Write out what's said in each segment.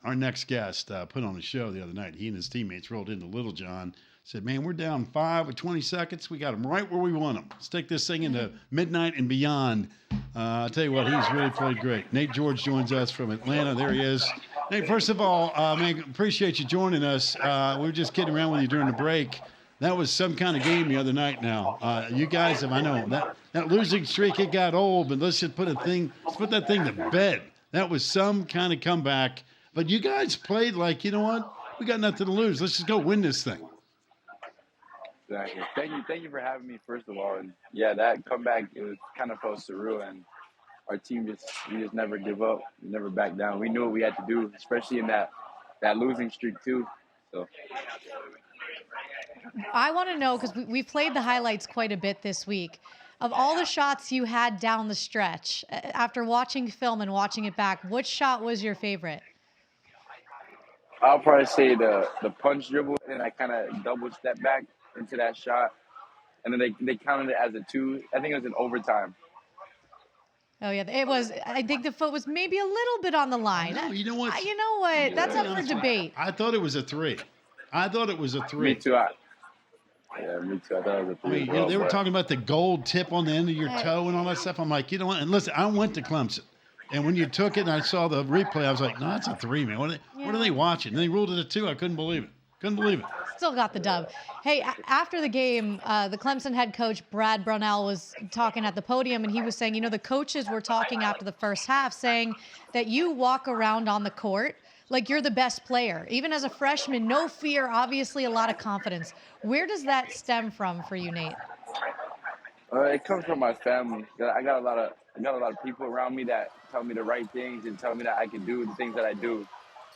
our next guest put on a show the other night. He and his teammates rolled into Littlejohn. Said, "Man, we're down 5 with 20 seconds. We got them right where we want them. Let's take this thing into midnight and beyond." I'll tell you what, he's really played great. Nate George joins us from Atlanta. There he is. Nate, first of all, man, appreciate you joining us. We were just kidding around with you during the break. That was some kind of game the other night now. You guys have, I know, that losing streak, it got old, but let's put that thing to bed. That was some kind of comeback. But you guys played like, you know what? We got nothing to lose. Let's just go win this thing. Exactly. Thank you for having me, first of all. And yeah, that comeback, it was kind of felt surreal, and our team we just never give up, we never back down. We knew what we had to do, especially in that losing streak too. So I want to know, because we've played the highlights quite a bit this week, of all the shots you had down the stretch, after watching film and watching it back, which shot was your favorite? I'll probably say the punch dribble, and I kind of double step back into that shot, and then they counted it as a 2. I think it was in overtime. Oh, yeah, it was. I think the foot was maybe a little bit on the line. No, you know what? That's up for debate. I thought it was a 3. Me too. Yeah, me too. I thought it was a 3. I mean, they were talking about the gold tip on the end of your toe and all that stuff. I'm like, you know what? And listen, I went to Clemson. And when you took it and I saw the replay, I was like, no, it's a 3, man. What are they watching? And they ruled it a 2. I couldn't believe it. Still got the dub. Hey, after the game, the Clemson head coach, Brad Brownell, was talking at the podium, and he was saying, the coaches were talking after the first half, saying that you walk around on the court like you're the best player. Even as a freshman, no fear, obviously a lot of confidence. Where does that stem from for you, Nate? It comes from my family. I got a lot of people around me that tell me the right things and tell me that I can do the things that I do.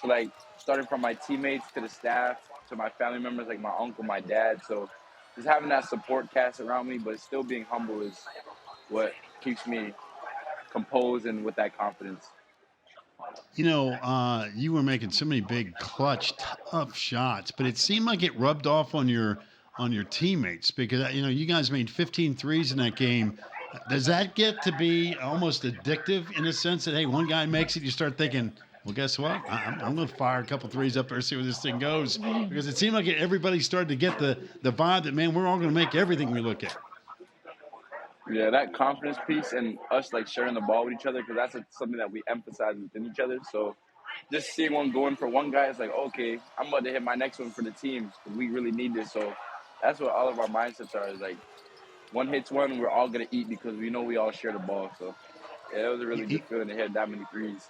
So, like, starting from my teammates to the staff to my family members, like my uncle, my dad. So just having that support cast around me, but still being humble is what keeps me composed and with that confidence. You were making so many big, clutch, tough shots, but it seemed like it rubbed off on your teammates because, you guys made 15 threes in that game. Does that get to be almost addictive in a sense that, hey, one guy makes it, you start thinking, well, guess what? I'm going to fire a couple threes up there, see where this thing goes. Because it seemed like everybody started to get the vibe that, man, we're all going to make everything we look at. Yeah, that confidence piece and us, like, sharing the ball with each other, because that's something that we emphasize within each other. So just seeing one going for one guy, it's like, okay, I'm about to hit my next one for the team because we really need this. So that's what all of our mindsets are, is like, one hits one, we're all going to eat because we know we all share the ball. So, yeah, it was a really good feeling to hit that many threes.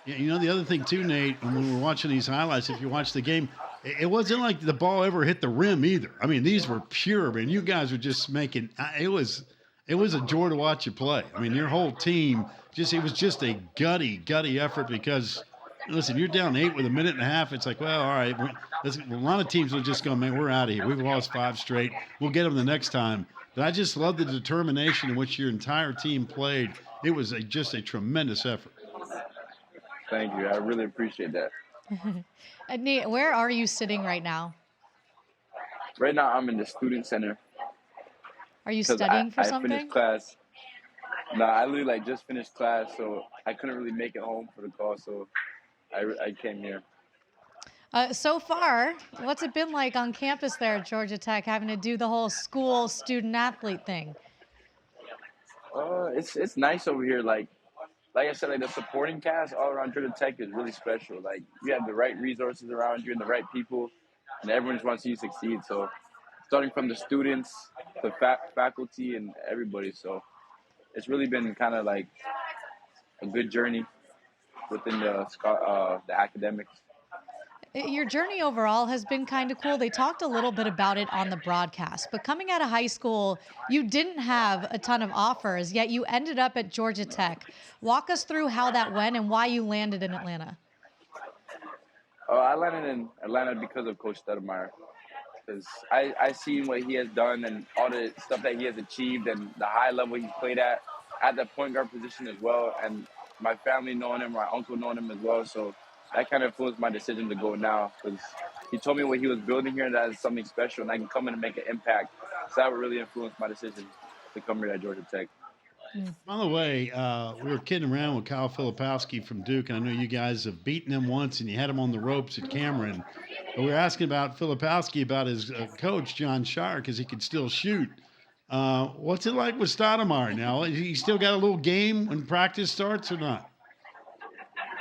Yeah, the other thing, too, Nate, when we were watching these highlights, if you watch the game, it wasn't like the ball ever hit the rim either. I mean, these were pure, man. You guys were just making it was a joy to watch you play. I mean, your whole team, it was just a gutty effort because, listen, you're down 8 with a minute and a half. It's like, well, all right. A lot of teams will just go, man, we're out of here. We've lost 5 straight. We'll get them the next time. But I just love the determination in which your entire team played. It was just a tremendous effort. Thank you. I really appreciate that. Nate, where are you sitting right now? Right now, I'm in the student center. Are you studying for something? I finished class. No, I literally just finished class, so I couldn't really make it home for the call, so I came here. So far, what's it been like on campus there at Georgia Tech, having to do the whole school student-athlete thing? It's nice over here. Like I said, the supporting cast all around Georgia Tech is really special. Like, you have the right resources around you and the right people, and everyone just wants you to succeed. So, starting from the students, the faculty, and everybody. So, it's really been kind of like a good journey within the academics. Your journey overall has been kind of cool. They talked a little bit about it on the broadcast, but coming out of high school, you didn't have a ton of offers, yet you ended up at Georgia Tech. Walk us through how that went and why you landed in Atlanta. I landed in Atlanta because of Coach Stoudamire, because I seen what he has done and all the stuff that he has achieved and the high level he's played at the point guard position as well, and my family knowing him, my uncle knowing him as well, so that kind of influenced my decision to go now, because he told me what he was building here, that is something special, and I can come in and make an impact. So that would really influence my decision to come here at Georgia Tech. By the way, we were kidding around with Kyle Filipowski from Duke, and I know you guys have beaten him once, and you had him on the ropes at Cameron. But we were asking about Filipowski about his coach, John Shire, because he could still shoot. What's it like with Stoudamire now? He still got a little game when practice starts or not?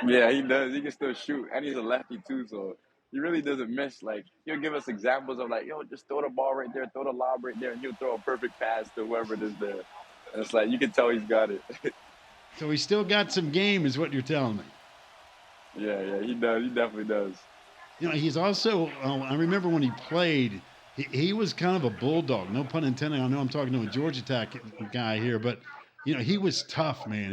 Yeah, he does. He can still shoot, and he's a lefty too, so he really doesn't miss. Like he'll give us examples of like, yo, just throw the ball right there, throw the lob right there, and he'll throw a perfect pass to whoever it is there. And it's like you can tell he's got it. So he still got some game, is what you're telling me. Yeah, he does. He definitely does. You know, he's also, I remember when he played, he was kind of a bulldog, no pun intended. I know I'm talking to a Georgia Tech guy here, but, you know, he was tough, man.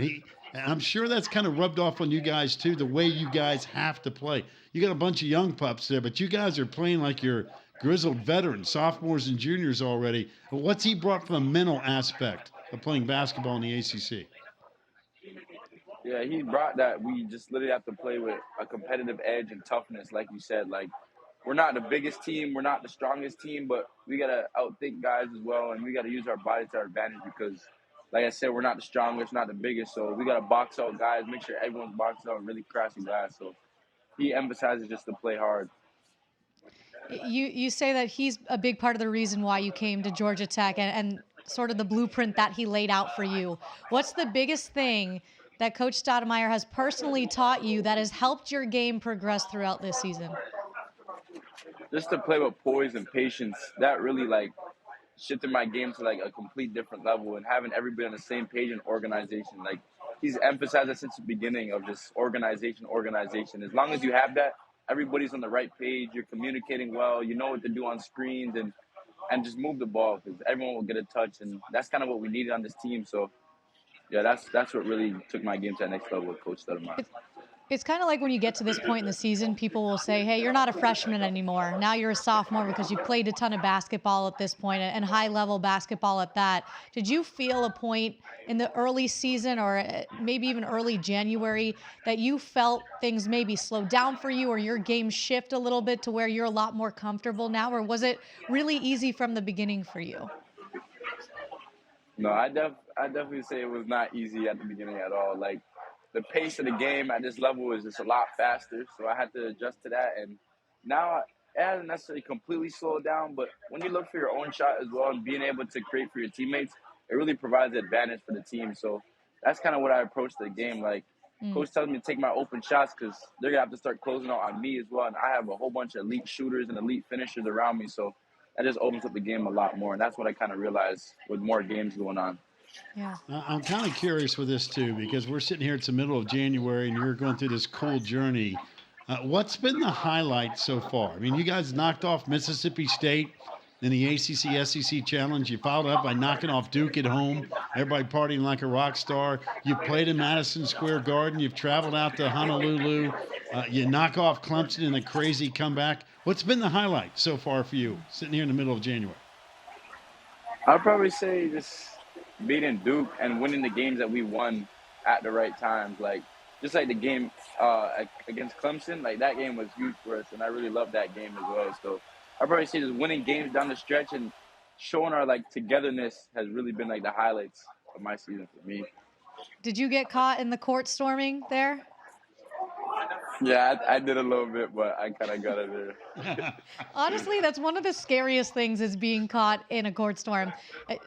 And I'm sure that's kind of rubbed off on you guys, too, the way you guys have to play. You got a bunch of young pups there, but you guys are playing like you're grizzled veterans, sophomores and juniors already. What's he brought from a mental aspect of playing basketball in the ACC? Yeah, he brought that. We just literally have to play with a competitive edge and toughness, like you said. Like, we're not the biggest team, we're not the strongest team, but we got to outthink guys as well, and we got to use our body to our advantage because, like I said, we're not the strongest, not the biggest, so we got to box out guys, make sure everyone's boxed out and really crashing glass. So he emphasizes just to play hard. You say that he's a big part of the reason why you came to Georgia Tech and sort of the blueprint that he laid out for you. What's the biggest thing that Coach Stoudamire has personally taught you that has helped your game progress throughout this season? Just to play with poise and patience, that really like shifted my game to like a complete different level, and having everybody on the same page and organization. Like he's emphasized that since the beginning of just organization. As long as you have that, everybody's on the right page, you're communicating well, you know what to do on screens, and just move the ball because everyone will get a touch, and that's kind of what we needed on this team. So yeah, that's what really took my game to that next level with Coach Stoudamire. It's kind of like when you get to this point in the season, people will say, hey, you're not a freshman anymore. Now you're a sophomore because you played a ton of basketball at this point and high-level basketball at that. Did you feel a point in the early season or maybe even early January that you felt things maybe slowed down for you or your game shift a little bit to where you're a lot more comfortable now? Or was it really easy from the beginning for you? No, I definitely say it was not easy at the beginning at all. Like, the pace of the game at this level is just a lot faster, so I had to adjust to that. And now it hasn't necessarily completely slowed down, but when you look for your own shot as well and being able to create for your teammates, it really provides an advantage for the team. So that's kind of what I approach the game. Like, Coach tells me to take my open shots because they're going to have to start closing out on me as well. And I have a whole bunch of elite shooters and elite finishers around me, so that just opens up the game a lot more. And that's what I kind of realized with more games going on. Yeah. I'm kind of curious with this too, because we're sitting here, it's the middle of January, and you're going through this cool journey. What's been the highlight so far? I mean, you guys knocked off Mississippi State in the ACC SEC Challenge. You followed up by knocking off Duke at home. Everybody partying like a rock star. You played in Madison Square Garden. You've traveled out to Honolulu. You knock off Clemson in a crazy comeback. What's been the highlight so far for you, sitting here in the middle of January? I'd probably say just beating Duke and winning the games that we won at the right times. Like, just like the game against Clemson, like that game was huge for us, and I really loved that game as well. So I'd probably say just winning games down the stretch and showing our like togetherness has really been like the highlights of my season for me. Did you get caught in the court storming there? Yeah, I did a little bit, but I kind of got it there. Honestly, that's one of the scariest things is being caught in a court storm.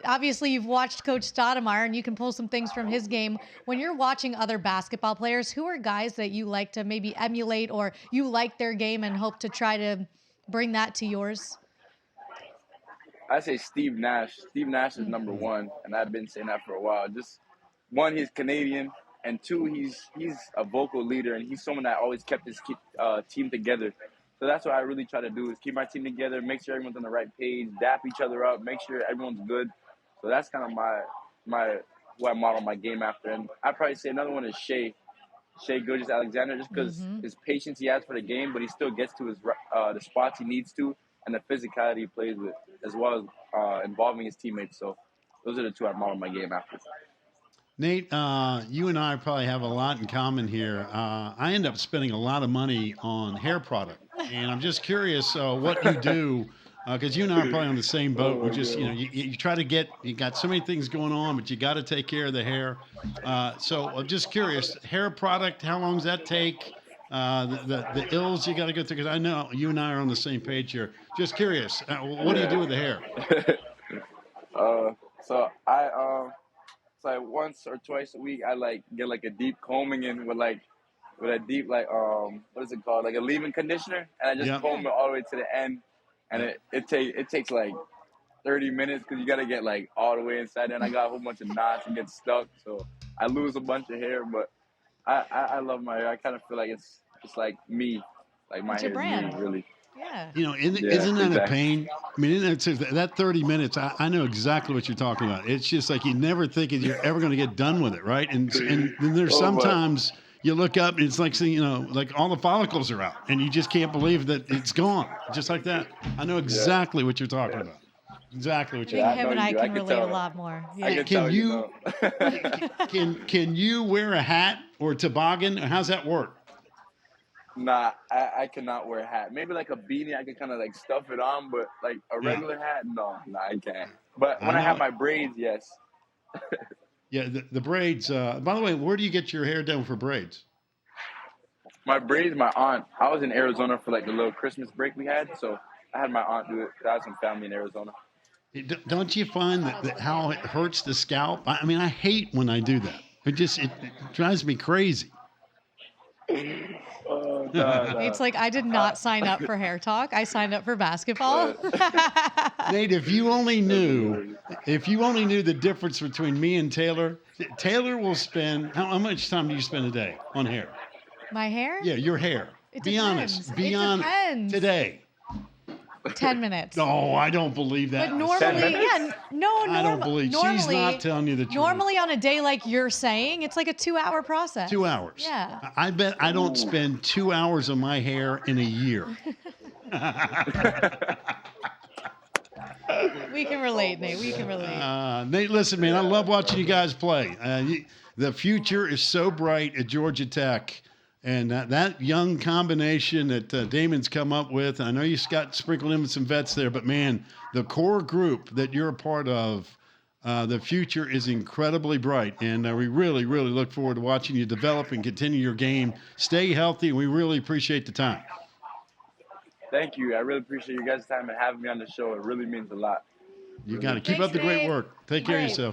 Obviously, you've watched Coach Stoudamire, and you can pull some things from his game. When you're watching other basketball players, who are guys that you like to maybe emulate or you like their game and hope to try to bring that to yours? I say Steve Nash. Steve Nash is number one, and I've been saying that for a while. Just one, he's Canadian. And two, he's a vocal leader, and he's someone that always kept his team together. So that's what I really try to do is keep my team together, make sure everyone's on the right page, dap each other up, make sure everyone's good. So that's kind of my what I model my game after. And I'd probably say another one is Shea Gilgeous-Alexander, just because his patience he has for the game, but he still gets to his the spots he needs to, and the physicality he plays with, as well as involving his teammates. So those are the two I model my game after. Nate, you and I probably have a lot in common here. I end up spending a lot of money on hair product, and I'm just curious what you do because you and I are probably on the same boat. Oh, We my just, God. you try to get, you got so many things going on, but you got to take care of the hair. So I'm just curious, hair product, how long does that take? The ills you got to go through, because I know you and I are on the same page here. Just curious, what do you do with the hair? So so like once or twice a week, I like get like a deep combing in with a deep what is it called, like a leave-in conditioner, and I just Yep. comb it all the way to the end, and it takes like 30 minutes because you gotta get like all the way inside there, and I got a whole bunch of knots and get stuck, so I lose a bunch of hair, but I love my hair. I kind of feel like it's like me, like my It's hair your is brand. me, really. Yeah. Yeah, Yeah, isn't that a exactly. pain? I mean, that 30 minutes, I know exactly what you're talking about. It's just like you never think that you're ever going to get done with it, right? And then there's Oh, but sometimes you look up and it's like, like all the follicles are out and you just can't believe that it's gone, just like that. I know exactly what you're talking about. Exactly what I you're think yeah, I talking him know and you I do. can I can relate a tell. lot more. I Yeah. can Can tell you- know. Can you wear a hat or a toboggan? Or how's that work? Nah, I cannot wear a hat. Maybe like a beanie, I can kind of like stuff it on, but like a Yeah. regular hat, no, I can't. But I when I have know. my braids, yes. Yeah, the braids. By the way, where do you get your hair done for braids? My braids, my aunt. I was in Arizona for like the little Christmas break we had, so I had my aunt do it. 'Cause I have some family in Arizona. Don't you find that how it hurts the scalp? I mean, I hate when I do that. It drives me crazy. Oh, nah. It's like I did not sign up for hair talk. I signed up for basketball. Nate, if you only knew the difference between me and Taylor. Taylor will spend how much time do you spend a day on hair? My hair? Yeah, your hair. It Be honest. depends. Be It honest. depends. Today. 10 minutes. No, I don't believe that. But normally, minutes? yeah, no, I don't believe normally, she's not telling you the truth. Normally on a day like you're saying, it's like a 2-hour process. 2 hours. Yeah. I bet I don't spend 2 hours on my hair in a year. We can relate, Nate. We can relate. Nate, listen, man, I love watching you guys play. The future is so bright at Georgia Tech. And that young combination that Damon's come up with, I know you got sprinkled in with some vets there, but man, the core group that you're a part of, the future is incredibly bright. And we really, really look forward to watching you develop and continue your game. Stay healthy, and we really appreciate the time. Thank you. I really appreciate you guys' time and having me on the show. It really means a lot. You got to keep Thanks, up the great Nate. work. Take care of Right. yourself.